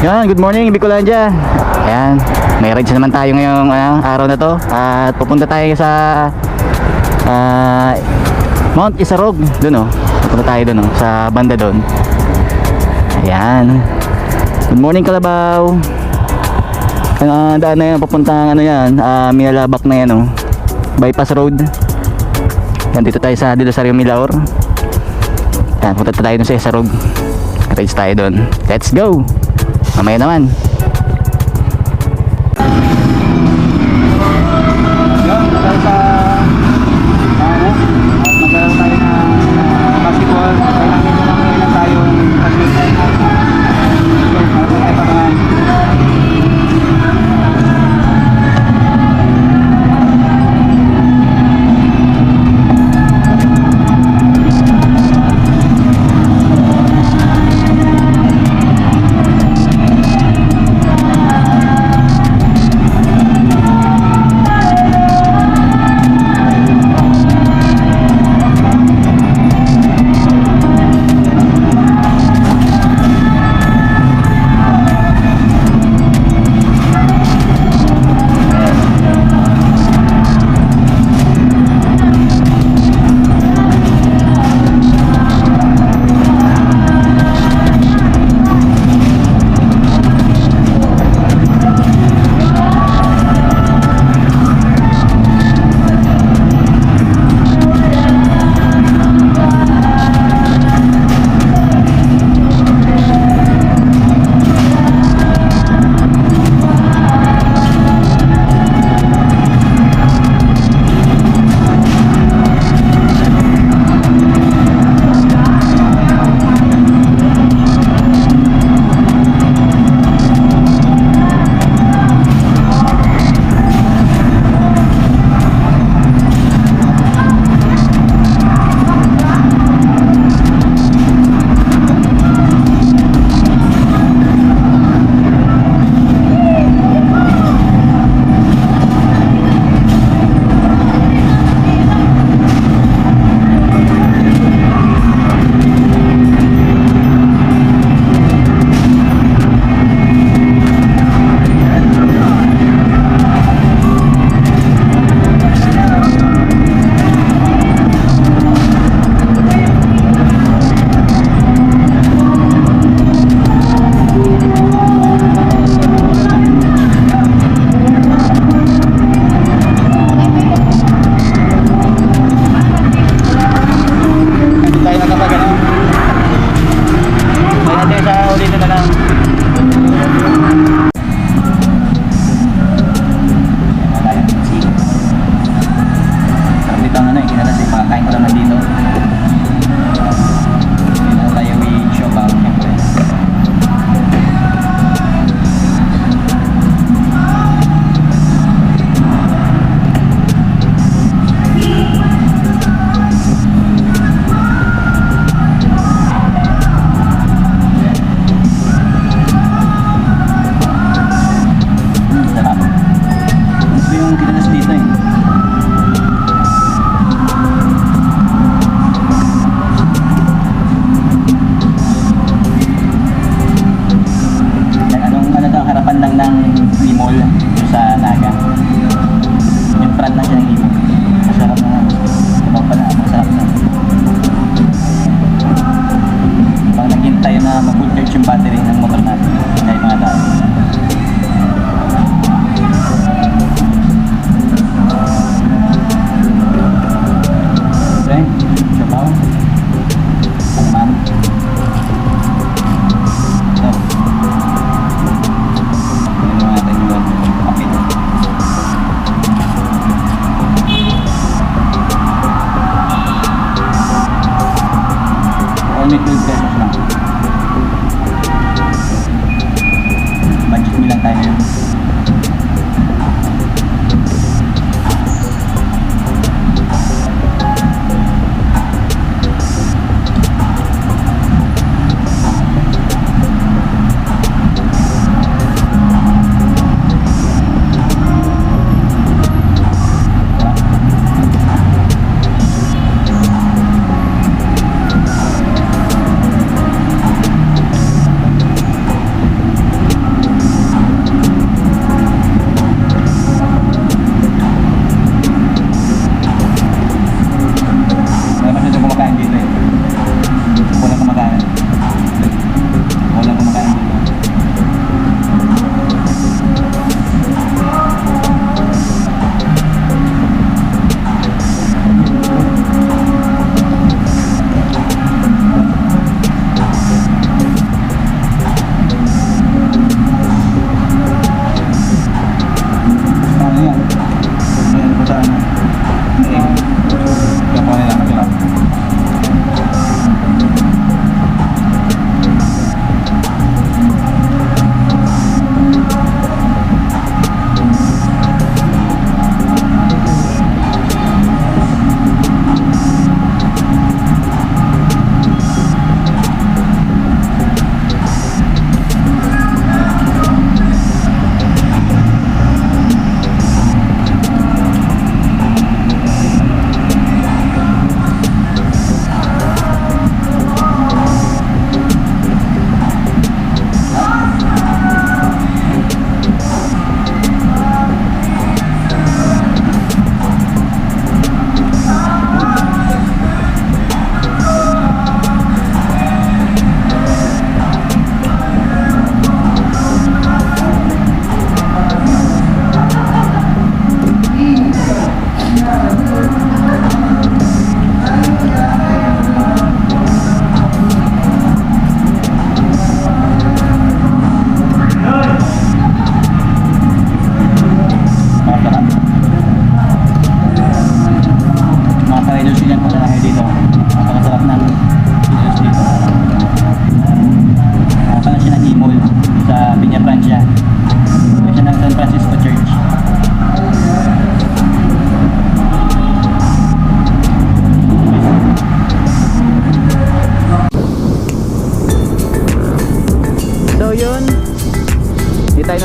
Yan, good morning Bicolandia. Ayan, may rides naman tayo ngayong araw na to. At pupunta tayo sa Mount Isarog. Doon pupunta tayo doon sa banda doon. Ayan. Good morning Kalabaw. Ang daan na yan, papuntang Minalabak na yan bypass road. Yan, dito tayo sa Dilosario Milaor. Yan, punta tayo doon sa Isarog. Rides tayo doon. Let's go! Mamaya naman. Yan, tayo sa maglalaro tayo ng basketball. Kailangan tayo basketball.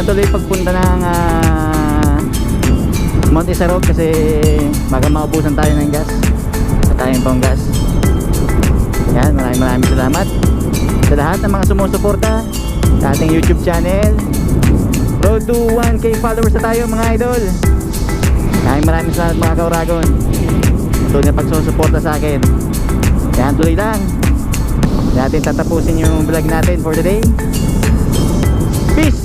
matuloy pagpunta ng Mount Isarog kasi baka maubusan tayo ng gas at tayong pang gas. Yan, maraming salamat sa lahat ng mga sumusuporta sa ating YouTube channel. Road to 1K followers na tayo mga idol. Maraming salamat mga Kauragon, tuloy na pagsusuporta sa akin. Yan, tuloy lang. Natin tatapusin yung vlog natin for today. Peace!